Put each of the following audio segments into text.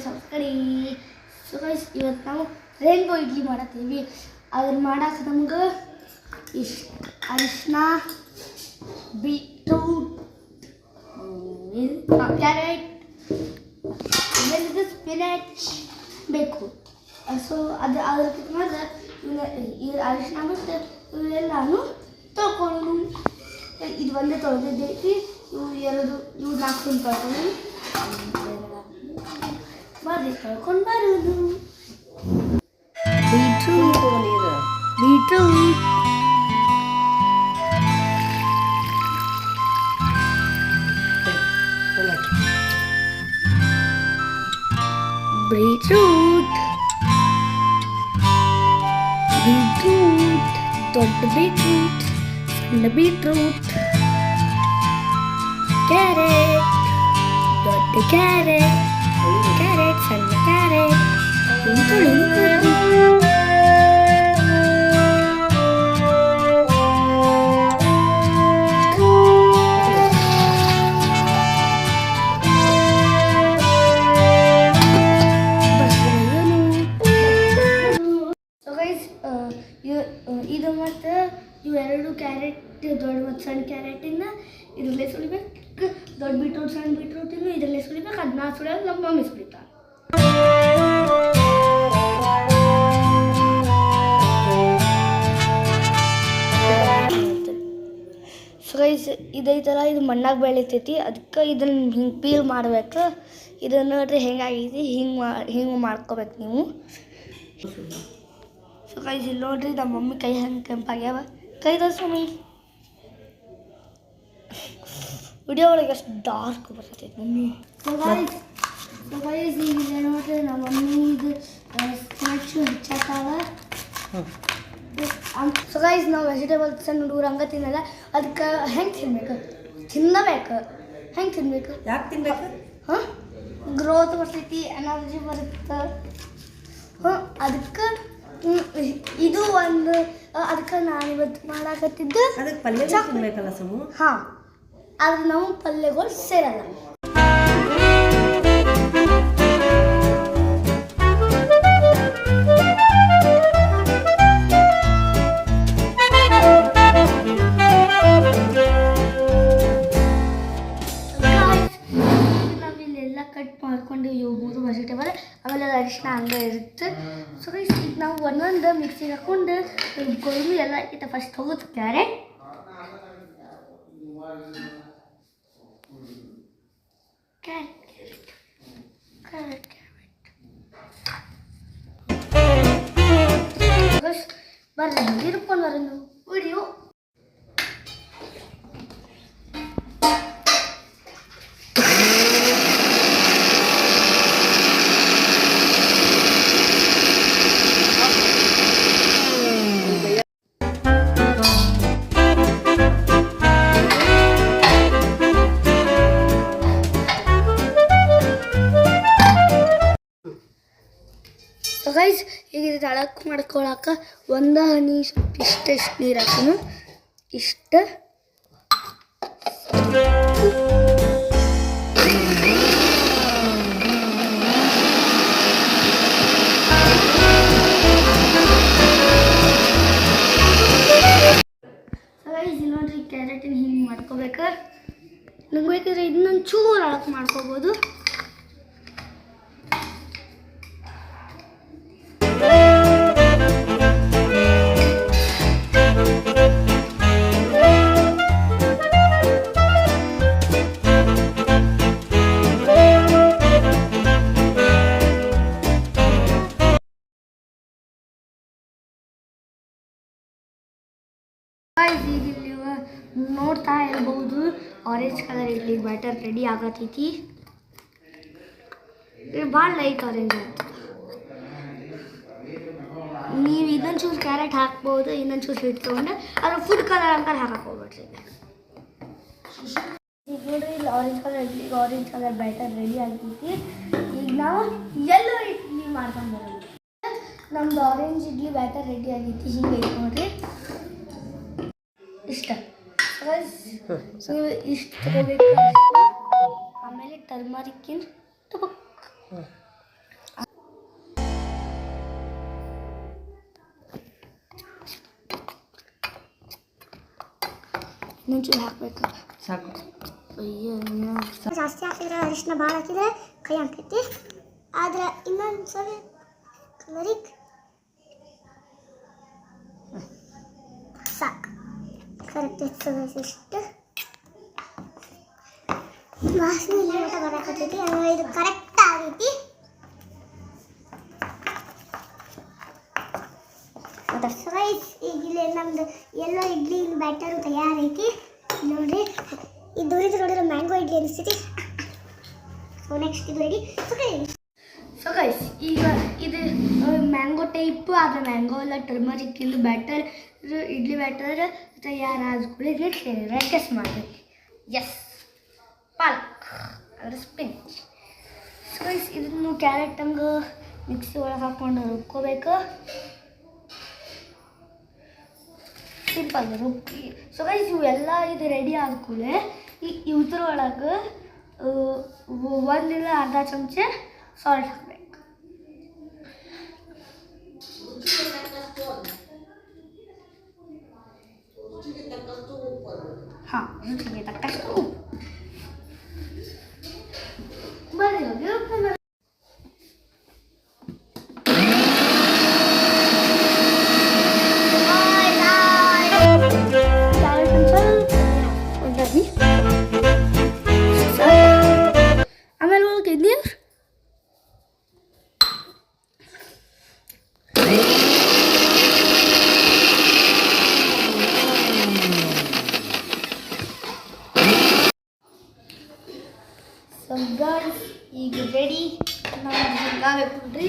Subscribe. So guys ಇವತ್ತು ನಾವು rainbow idli ಮಾಡತ್ತೀವಿ. ಅದನ್ನ ಮಾಡಕ್ಕೆ ನಮ್ಗೆ ಅರಿಶಿನ, ಬೀಟ್ರೂಟ್, ಕ್ಯಾರೆಟ್, ಸ್ಪಿನಾಚ್ ಬೇಕು. ಸೊ ಅದಕ್ಕೆ ಮೊದಲು ಇದು ಅರಿಶಿನ ಮತ್ತು ಇವೆಲ್ಲಾನು ತೊಗೊಂಡು ಇದು ಒಂದೇ ತೊಳೆದಿದ್ದೈತಿ. ಇವು 4 ತೊಗೊಂಡು ಬರ್ರಿ ತೊಳ್ಕೊಂಡು ಬರೋದು. ಬೀಟ್ರೂಟ್ ದೊಡ್ಡ ಬೀಟ್ರೂಟ್, ಸಣ್ಣ ಬೀಟ್ರೂಟ್, ಕ್ಯಾರೆಟ್, ದೊಡ್ಡ ಕ್ಯಾರೆಟ್, ಸಣ್ಣ ಕ್ಯಾರೆಟ್, ಇದು ಮತ್ತು ಇವೆರಡು ಕ್ಯಾರೆಟ್, ದೊಡ್ಡ ಮತ್ತು ಸಣ್ಣ ಕ್ಯಾರೆಟಿನ ಇದರಲ್ಲೇ ಸುಳಿಬೇಕು. ದೊಡ್ಡ ಬೀಟ್ರೂಟ್ ಸಣ್ಣ ಬೀಟ್ರೂಟಿನ ಇದರಲ್ಲೇ ಸುಳಿಬೇಕು. ಅದನ್ನ ಸುಳಿಯೋದು ನಮ್ಮ ಮಮ್ಮಿ ಸುಳಿತಾರೆ. ಸೊ ಗೈಸ್ ಇದೈತಲ್ಲ, ಇದು ಮಣ್ಣಾಗ ಬೆಳಿತೈತಿ. ಅದಕ್ಕೆ ಇದನ್ನು ಹಿಂಗೆ ಪೀಲ್ ಮಾಡ್ಬೇಕು. ಇದನ್ನು ನೋಡ್ರಿ ಹೆಂಗಾಗೈತಿ, ಹಿಂಗೆ ಮಾಡ್ಕೋಬೇಕು ನೀವು. ಸೊ ಗೈಸ್ ಇಲ್ಲಿ ನೋಡ್ರಿ ನಮ್ಮ ಮಮ್ಮಿ ಕೈ ಹೆಂಗೆ ಕೆಂಪಾಗ್ಯಾವ. ಕೈ ತೋರಿಸು ಮಮ್ಮಿ. ವಿಡಿಯೋ ಒಳಗೆ ಅಷ್ಟು ಡಾರ್ಕ್ ಬರ್ತೈತಿ ಮಮ್ಮಿ. ಸೊ ಗೈಸ್ ಈಗ ನೋಡ್ರಿ ನಮ್ಮ ಮಮ್ಮಿ ಇದು ಸ್ನಾಕ್ಸು ಹೆಚ್ಚಾಕಾವ. ಸೊ ಗೈಸ್ ನಾವು ವೆಜಿಟೇಬಲ್ಸ್ ಹುಡುಗರು ಹಂಗೆ ತಿನ್ನಲ್ಲ. ಅದಕ್ಕೆ ಹೆಂಗೆ ತಿನ್ಬೇಕು? ತಿನ್ನಬೇಕು. ಹೆಂಗೆ ತಿನ್ಬೇಕು? ಯಾಕೆ ತಿನ್ಬೇಕು? ಗ್ರೋತ್ ಬರ್ತೈತಿ, ಎನರ್ಜಿ ಬರುತ್ತೆ. ಅದಕ್ಕೆ ಇದು ಒಂದು ಅದಕ್ಕೆ ನಾನು ಇವತ್ತು ಮಾಡಾಕತ್ತಿದ್ದು. ಅದಕ್ಕೆ ಪಲ್ಯ ತಿನ್ಬೇಕಲ್ಲ ಸಮು? ಹಾಂ, ಆದ್ರೆ ನಾವು ಪಲ್ಯಗಳು ಸೇರಲ್ಲ. ಕಟ್ ಮಾಡ್ಕೊಂಡು ಇವು 3 ವೆಜಿಟೇಬಲ್, ಆಮೇಲೆ ಅರಿಶಿನ ಹಂಗೆ ಇರುತ್ತೆ. ಸೊ ಈಗ ನಾವು ಒಂದೊಂದು ಮಿಕ್ಸಿಗೆ ಹಾಕ್ಕೊಂಡು ರುಬ್ಕೊಂಡು ಎಲ್ಲ ಇತ್ತು. ಫಸ್ಟ್ ಹೋಗುತ್ತೆ ಕ್ಯಾರೆಟ್, ಬರ್ರಿ ಹಿಂಗೆ ರುಬ್ಕೊಂಡು ಬರೋದು ವಿಡಿಯೋ. ಗೈಸ್ ಈಗ ಇದು ಅಳಕ್ಕೆ ಮಾಡ್ಕೊಳಕ್ಕೆ ಒಂದು ಹನಿ ಸ್ವಲ್ಪ ಇಷ್ಟೆಷ್ಟು ನೀರು ಹಾಕೋನು. ಇಷ್ಟ ಗೈಸ್ ಇಲ್ಲಿ ನೋಡ್ರಿ ಕ್ಯಾರೆಟಿನ ಹಿಂಗೆ ಮಾಡ್ಕೋಬೇಕು. ನಂಗೆ ಬೇಕಿದ್ರೆ ಇದನ್ನೊಂದು ಚೂರು ಅಳಕ್ಕೆ ಮಾಡ್ಕೋಬೋದು. ನೋಡ್ತಾ ಇರ್ಬೋದು orange colour idli batter ready ಆಗತೈತಿ. ಇದು ಭಾಳ ಲೈಟ್ ಆರೆಂಜ್ ಆಯ್ತು. ನೀವು ಇನ್ನೊಂದು ಚೂರು ಕ್ಯಾರೆಟ್ ಹಾಕ್ಬೋದು, ಇನ್ನೊಂದು ಚೂರು ಹಿಟ್ಟು ತೊಗೊಂಡು ಅದ್ರ ಫುಡ್ ಕಲರ್ ಅಂಕಲ್ ಹಾಕಕ್ಕೆ ಹೋಗ್ಬೇಡ್ರಿ. ಈಗ ನೋಡ್ರಿ ಇಲ್ಲಿ ಆರೆಂಜ್ ಕಲರ್ ಇಡ್ಲಿಗೆ ಆರೆಂಜ್ ಕಲರ್ ಬ್ಯಾಟರ್ ರೆಡಿ ಆಗೈತಿ. ಈಗ ನಾವು ಎಲ್ಲೋ ಇಡ್ಲಿ ಮಾಡ್ಕೊಂಡು ಬರೋದು. ನಮ್ದು ಆರೆಂಜ್ ಇಡ್ಲಿ ಬ್ಯಾಟರ್ ರೆಡಿ ಆಗೈತಿ. ಹಿಂಗೆ ಐತೆ ನೋಡ್ರಿ ಇಷ್ಟ. ಸೊ ಇಷ್ಟು ತಗೋಬೇಕು. ಆಮೇಲೆ ಟರ್ಮರಿಕ್ಕಿನ ಟಪಕ್. ಇನ್ನೊಂಚೂರು ಹಾಕ್ಬೇಕು. ಸಾಕು. ಅಯ್ಯೋ ಜಾಸ್ತಿ ಹಾಕಿದ್ರೆ ಅರಿಶಿನ ಭಾಳ ಹಾಕಿದ್ರೆ ಕೈ ಹಾಕೈತಿ. ಆದ್ರೆ ಇನ್ನೊಂದು ಸಲ ಕಲರಿಗೆ ಸಾಕು ಕರೆಕ್ಟ್ ಇರ್ತದೆ. ಇಷ್ಟು ವಾಸನೆ ಊಟ ಬರಕತ್ತೈತಿ. ಇದು ಕರೆಕ್ಟ್ ಆಗೈತಿ. ರೈಸ್ ಈಗ ಇಲ್ಲಿ ನಮ್ದು ಎಲ್ಲೋ ಇಡ್ಲಿ ಬ್ಯಾಟರು ತಯಾರೈತಿ ನೋಡ್ರಿ. ಇದು ನೋಡಿದ್ರೆ ಮ್ಯಾಂಗೋ ಇಡ್ಲಿ ಅನಿಸ್ತೈತಿ. ಸೊ ನೆಕ್ಸ್ಟ್ ಇದು ರೆಡಿ. ಸೊ ಗೈಸ್ ಈಗ ಇದು ಮ್ಯಾಂಗೋ ಟೈಪ್ ಆದರೆ ಮ್ಯಾಂಗೋ ಎಲ್ಲ ಟರ್ಮರಿಕ್ ಇಲ್ಲಿ ಬ್ಯಾಟರ್ ಇಡ್ಲಿ ಬ್ಯಾಟರ್ ತಯಾರಾದ್ಕೊಳ್ಳಿ. ನೆಕ್ಸ್ಟ್ ಏನಿದೆ ಗೆಸ್ ಮಾಡಬೇಕು. ಎಸ್ ಪಾಲಕ್ ಅಂದರೆ ಸ್ಪಿಂಚ್. ಸೊ ಗೈಸ್ ಇದನ್ನು ಕ್ಯಾರೆಟ್ ಹಂಗೆ ಮಿಕ್ಸಿ ಒಳಗೆ ಹಾಕ್ಕೊಂಡು ರುಬ್ಕೋಬೇಕು. ಸಿಂಪಲ್ ರುಬ್ಬಿ. ಸೊ ಗೈಸ್ ಇವೆಲ್ಲ ಇದು ರೆಡಿ ಆದ್ಕೂಡಲೇ ಇದ್ರೊಳಗೆ 1 ಇಲ್ಲ ಅರ್ಧ ಚಮಚ ಸಾಲ್ಟ್ ಹಾಕಬೇಕು. ಹಾಂ, ರುಚಿಗೆ ತಕ್ಕಷ್ಟು ಉಪ್ಪು. ಬರ್ರಿ ಹೋಗಿ ಉಪ್ಪು ಬರ್ರಿ. ಆಮೇಲೆ ಹೋಗಿ ನೀರು. ಸೊ ಗೈಸ್ ಈಗ ರೆಡಿ. ನಾವು ಹಿಂಗಾಗಬೇಕು ನೋಡ್ರಿ.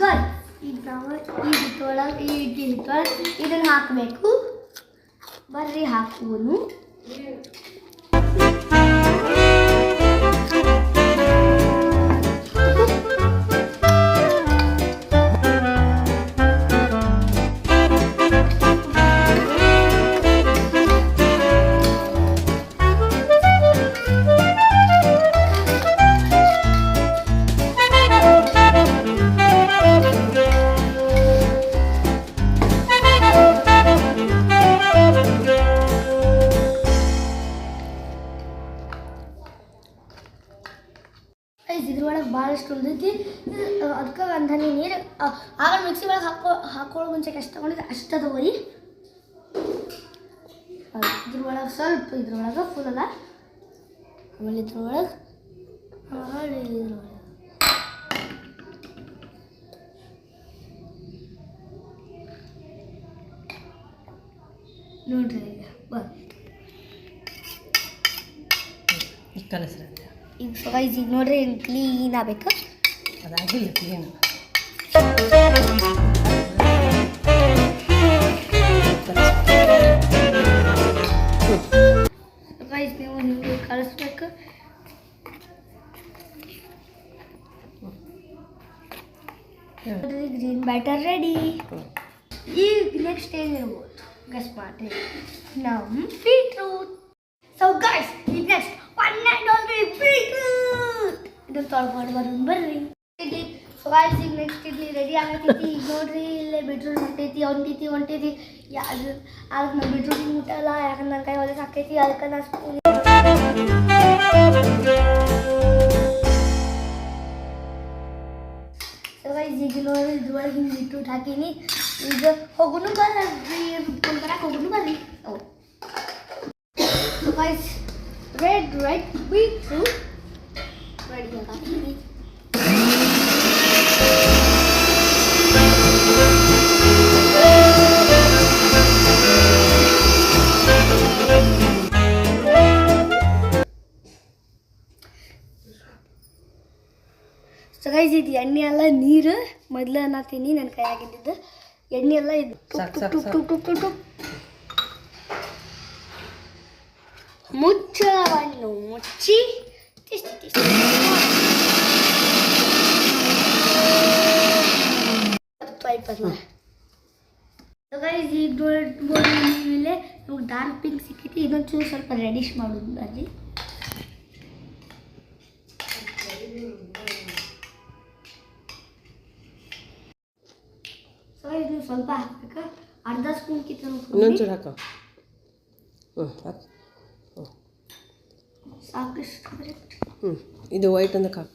ಗೈಸ್ ಈಗ ನಾವು ಈ ಹಿಟ್ಟೊಳಗೆ ಈ ಇಡ್ಲಿ ಹಿಟ್ಟೊಳಗೆ ಇದನ್ನು ಹಾಕಬೇಕು. ಬರ್ರಿ ಹಾಕುವನು. ಇದ್ರೊಳಗೆ ಭಾಳಷ್ಟು ಉಳಿದೈತಿ. ಅದಕ್ಕೆ ಒಂದು ಹನಿ ನೀರು ಆಗ ಮಿಕ್ಸಿ ಒಳಗೆ ಹಾಕೊಳ್ಳೋ ಮುಂಚೆ ಎಷ್ಟು ತಗೊಂಡಿದ್ದೆ ಅಷ್ಟು ತಗೋರಿ. ಇದ್ರೊಳಗೆ ಸ್ವಲ್ಪ ಇದ್ರೊಳಗೆ ಫುಲ್ ಅಲ್ಲ. ಆಮೇಲೆ ಇದ್ರೊಳಗೆ ನೋಡ್ರಿ ಈಗ ಈಗ ಕಲಿಸ್ರಂತೆ. ಈಗ ಗೈಸ್ ಈಗ ನೋಡ್ರಿ ಕ್ಲೀನ್ ಆಗ್ಬೇಕು. ಅದಾಗಿಲ್ಲ ಕ್ಲೀನ್. ಗೈಸ್ ನೀವು ಹಿಂಗೆ ಕಲಿಸ್ಬೇಕು. Green batter ready. ಈಗ ನೆಕ್ಸ್ಟ್ ಏನಿರ್ಬೋದು ಗೆಸ್ ಮಾಡಿರಿ. ನಮ್ಮ ಬೀಟ್ರೂಟ್. ಸೊ ಗೈಸ್ ಈಗ next one and only beetroot. ಇದನ್ನು ತೊಳ್ಕೊಂಡು ಬರೋದು ಬರ್ರಿ. ಇಡ್ಲಿ. ಸೊ ಗೈಸ್ ಈಗ ನೆಕ್ಸ್ಟ್ ಇಡ್ಲಿ ರೆಡಿ ಆಗತೈತಿ. ಈಗ ನೋಡ್ರಿ ಇಲ್ಲೇ ಬೀಟ್ರೂಟ್ ಹೊಂಟೈತಿ. ಯಾರು ಅದಕ್ಕೆ ನಾನು ಬೀಟ್ರೂಟ್ ಮುಟ್ಟಲ್ಲ, ಯಾಕಂದ್ರೆ ನನ್ನ ಕೈ ಹೊಲಕ್ಕೆ ಹಾಕೈತಿ. ಅದಕ್ಕೆ ನಾನು ಸ್ಪೂನ್. ಸೊ ಗೈಸ್ ಈಗ ನೋಡ್ರಿ ಇದ್ರೊಳಗೆ ಹಿಂಗೆ ಬೀಟ್ರೂಟ್ ಹಾಕೀನಿ. ಈಗ ಹೋಗುನು ಬರ್ರಿ ರುಬ್ಕೊಂಡು ಬರಕ್ಕೆ ಹೋಗುನು ಬರ್ರಿ. So guys red beetroot ready ಹಾಕೀನಿ. ಸೊ ಗೈಸ್ ಇದು ಎಣ್ಣೆ ಎಲ್ಲ ನೀರು ಮೊದಲು ಅನ್ನತೀನಿ ನನ್ನ ಕೈಯಾಗಿದ್ದು. ಎಣ್ಣೆ ಎಲ್ಲ ಇದು ಮುಚ್ಚಳವನ್ನು ಮುಚ್ಚಿ ಗೈಸ್ ಈಗ ನೋಡ್ಬೋದು ಮೇಲೆ ನಮ್ಗೆ ಡಾರ್ಕ್ ಪಿಂಕ್ ಸಿಕ್ಕೈತಿ. ಇದೊಂದು ಚೂರು ಸ್ವಲ್ಪ ರೆಡಿಶ್ ಮಾಡೋದು ಅಲ್ಲಿ. ಸ್ವಲ್ಪ ಹಾಕ್ಬೇಕು, ಅರ್ಧ ಸ್ಪೂನ್ಕಿಂತ ಇನ್ನೊಂಚೂರು ಹಾಕು. ಹಾಕು. ಸಾಕಿಷ್ಟು ಕರೆಕ್ಟ್. ಇದು ವೈಟ್ ಅಂದಕ್ಕೆ ಹಾಕು.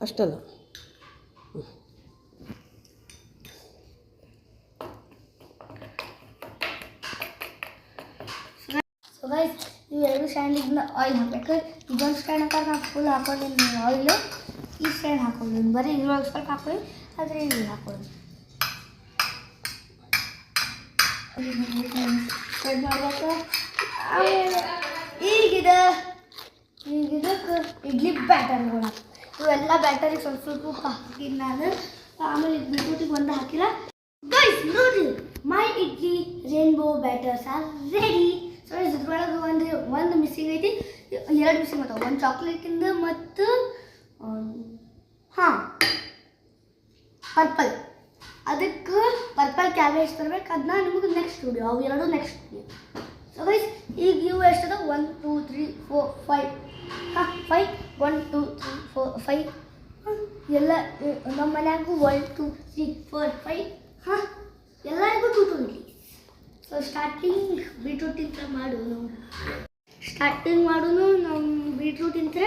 ಅಷ್ಟಲ್ಲ. ಸೊ ಗೈಸ್ ಇವು ಎರಡು ಸ್ಟ್ಯಾಂಡಿಂದ ಆಯಿಲ್ ಹಾಕ್ಬೇಕು. ಇದೊಂದು ಸ್ಟ್ಯಾಂಡ್ ಹಾಕಿ ನಾನು ಫುಲ್ ಹಾಕೊಂಡಿದ್ದೀನಿ ಆಯಿಲು. ಈ ಸ್ಟ್ಯಾಂಡ್ ಹಾಕೊಂಡಿದ್ದೀನಿ, ಬರೀ ಇದ್ರೊಳಗೆ ಸ್ವಲ್ಪ ಹಾಕೊಳ್ಳಿ, ಆದರೆ ಇಲ್ಲಿ ಹಾಕೊಳ್ಳಿ. ಸ್ಪ್ರೆಡ್ ಮಾಡ್ಬೇಕು. ಆಮೇಲೆ ಈಗಿದಕ್ಕೆ ಇಡ್ಲಿ ಬ್ಯಾಟರ್ಗಳು ಇವೆಲ್ಲ ಬ್ಯಾಟರಿಗೆ ಸ್ವಲ್ಪ ಸ್ವಲ್ಪ ಉಪ್ಪು ಹಾಕಿದ್ದೀನಿ ನಾನು. ಆಮೇಲೆ ಇದು ಬೀಟ್ರೂಟಿಗೆ ಒಂದು ಹಾಕಿಲ್ಲ. ಗೈಸ್ ನೋಡಿ, my idli rainbow batters are ready. So ಇದ್ರೊಳಗೆ ಒಂದು ಮಿಸ್ಸಿಂಗ್ ಐತಿ, ಎರಡು ಮಿಸ್ಸಿಂಗ್ ಅದಾವೆ. ಒಂದು ಚಾಕ್ಲೇಟಿಂದ ಮತ್ತು ಪರ್ಪಲ್. ಅದಕ್ಕೆ ಪರ್ಪಲ್ ಕ್ಯಾಬೇಜ್ ತರ್ಬೇಕು, ಅದನ್ನ ನಿಮಗೆ ನೆಕ್ಸ್ಟ್ ವಿಡಿಯೋ, ಅವು ಎರಡು ನೆಕ್ಸ್ಟ್ ವಿಡಿಯೋ. ಸೊ ಗೈಸ್ ಈಗ ಇವು ಎಷ್ಟದ 1 2 3 4 5 5 1 2 3 4 5 ಎಲ್ಲ ನಮ್ಮ ಮನ್ಯಾಗೂ 1 2 3 4 5 ಎಲ್ಲರಿಗೂ 2 2 ಇಡ್ಲಿ. ಸೊ ಸ್ಟಾರ್ಟಿಂಗ್ ಬೀಟ್ರೂಟಿಂದ ಮಾಡೋನು. ನಮ್ಮ ಬೀಟ್ರೂಟಿಂದ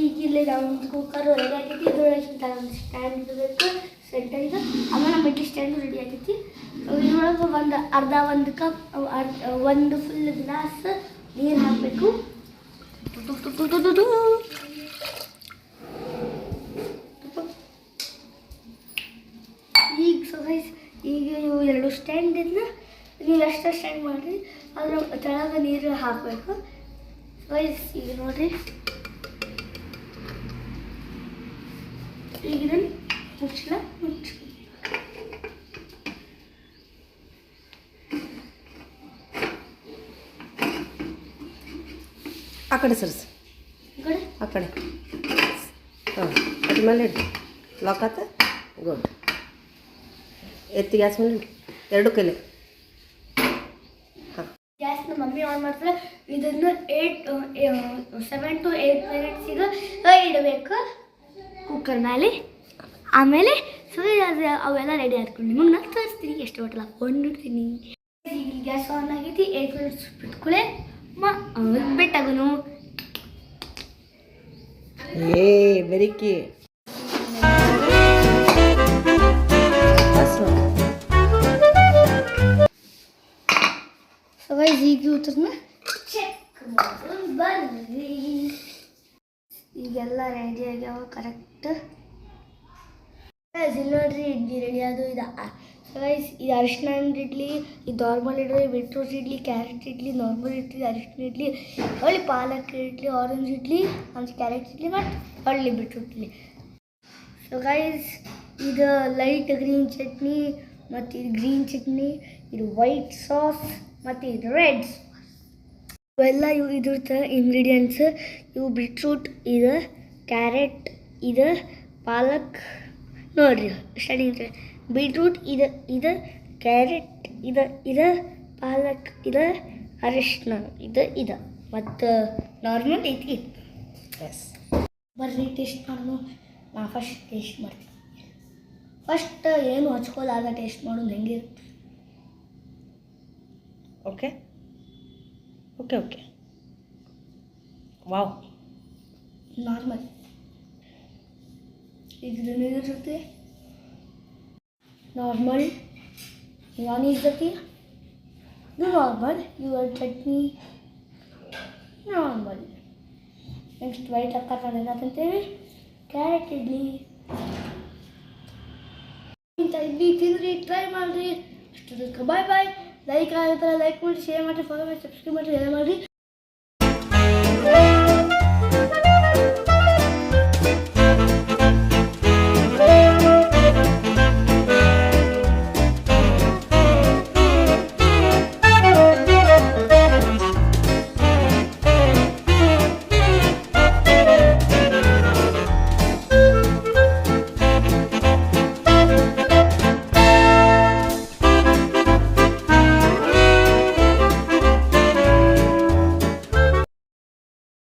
ಈಗ ಇಲ್ಲಿ ನಾವು ಕುಕ್ಕರು ರೆಡಿ ಆಗೈತಿ. ಇದ್ರೊಳಗೆ ಸ್ಟ್ಯಾಂಡ್ ಇಡಬೇಕು ಸೆಂಟರಿಗೆ. ಆಮೇಲೆ ನಮ್ಮ ಇಡ್ಲಿ ಸ್ಟ್ಯಾಂಡು ರೆಡಿ ಆಗೈತಿ. ಇದ್ರೊಳಗೆ ಒಂದು ಕಪ್ ಒಂದು ಫುಲ್ ಗ್ಲಾಸ್ ನೀರು ಹಾಕಬೇಕು. ಈಗ ಸೊ ಗೈಸ್ ಈಗ ಇವು ಎರಡು ಸ್ಟ್ಯಾಂಡಿಂದ ನೀವು ಎಷ್ಟು ಸ್ಟ್ಯಾಂಡ್ ಮಾಡಿರಿ ಅದ್ರ ಕೆಳಗೆ ನೀರು ಹಾಕಬೇಕು. ಗೈಸ್ ಈಗ ನೋಡಿರಿ, ಈಗ ಇದನ್ನು ಮುಚ್ಚಲ ಆ ಕಡೆ ಸರ್ಸ್, ಆ ಕಡೆ. ಅದ್ರ ಮೇಲೆ ಇಡು. ಲಾಕ್ ಆತ. ಗುಡ್. ಎತ್ತಿ ಗ್ಯಾಸ್ ಮೇಲೆ ಇಡು, ಎರಡು ಕೈಲಿ. ಗ್ಯಾಸ್ನ ಮಮ್ಮಿ ಆನ್ ಮಾಡ್ತಾರೆ. ಇದನ್ನು 7 to 8 ಮಿನಿಟ್ಸಿಗೆ ಇಡಬೇಕು ಕುಕ್ಕರ್ ಮೇಲೆ. ಆಮೇಲೆ ಸೊ ಅದು ಅವೆಲ್ಲ ರೆಡಿ ಆದ್ಕೊಂಡು ನಿಮಗೆ ನಾನು ತೋರಿಸ್ತೀನಿ, ಎಷ್ಟು ಹೊಟ್ಟೆಲ್ಲ ಹಾಕೊಂಡಿರ್ತೀನಿ. ಈಗ ಗ್ಯಾಸ್ ಆನ್ ಆಗೈತಿ. 8 ಮಿನಿಟ್ಸ್ ಬಿಟ್ಕೊಳ್ಳೆ ಬಿಟ್ಟಾಗನು. ಬೆರಿಕಿ ಸೊ ಗೈಸ್ ಈಗ ಉತ್ತರನ ಚೆಕ್ ಮಾಡೋದು ಬರ್ರಿ. ಈಗೆಲ್ಲ ರೆಡಿ ಆಗ್ಯಾವ ಕರೆಕ್ಟ್. ಇಲ್ಲಿ ನೋಡ್ರಿ ಇಡ್ಲಿ ರೆಡಿ ಅದು. ಇದು ಸೊ ಗೈಸ್ ಇದು ಅರಿಶಿನ ಇಡ್ಲಿ, ಇದು normal idli, beetroot idli, carrot idli, normal idli, ಅರಿಶಿನ ಇಡ್ಲಿ, ಒಳ್ಳೆ ಪಾಲಕ್ ಇಡ್ಲಿ, ಆರೆಂಜ್ ಇಡ್ಲಿ, ಆಮೇಲೆ ಕ್ಯಾರೆಟ್ ಇಡ್ಲಿ ಮತ್ತು ಒಳ್ಳೆ ಬೀಟ್ರೂಟ್ ಇಡ್ಲಿ. ಸೊ ಗೈಸ್ ಇದು ಲೈಟ್ ಗ್ರೀನ್ ಚಟ್ನಿ ಮತ್ತು ಇದು ಗ್ರೀನ್ ಚಟ್ನಿ, ಇದು ವೈಟ್ ಸಾಸ್ ಮತ್ತು ಇದು ರೆಡ್ ಸಾಸ್. ಇವೆಲ್ಲ ಇದ್ರ ಇಂಗ್ರೀಡಿಯೆಂಟ್ಸ್. ಇವು ಬೀಟ್ರೂಟ್, ಇದು ಕ್ಯಾರೆಟ್, ಇದು ಪಾಲಕ್. ನೋಡಿರಿ ಸ್ಟಾರ್ಟಿಂಗ್ ಬೀಟ್ರೂಟ್, ಇದು ಕ್ಯಾರೆಟ್, ಇದು ಪಾಲಕ್, ಇದು ಅರಿಶಿನ, ಇದು ಮತ್ತು ನಾರ್ಮಲ್ ಐತಿ. ಎಸ್, ಬರ್ರಿ ಟೇಸ್ಟ್ ಮಾಡೋಣ. ನಾ ಫಸ್ಟ್ ಟೇಸ್ಟ್ ಮಾಡ್ತೀನಿ. ಫಸ್ಟ್ ಏನು ಹಚ್ಕೋಲಾಗ ಟೇಸ್ಟ್ ಮಾಡೋದು ಹೆಂಗಿರುತ್ತೆ. Okay okay okay. Wow, normal ಇದು ಜೊತೆ ನಾರ್ಮಲ್ mayonnaise ಜೊತೆ ಇದು normal. Your chutney normal. Next white ಹಾಕೋಣ ತಿಂತೇವೆ. ಕ್ಯಾರೆಟ್ ಇಡ್ಲಿ, ಇಂಥ ಇಡ್ಲಿ ತಿಂದ್ರಿ, ಟ್ರೈ ಮಾಡಿರಿ. ಅಷ್ಟು ಬಾಯ್ ಬಾಯ್. ಲೈಕ್ ಆಗಿದ್ರೆ ಲೈಕ್ ಮಾಡಿ, ಶೇರ್ ಮಾಡಿ, ಫಾಲೋ ಮಾಡಿ, ಸಬ್ಸ್ಕ್ರೈಬ್ ಮಾಡಿ, ಎಲ್ಲ ಮಾಡಿ.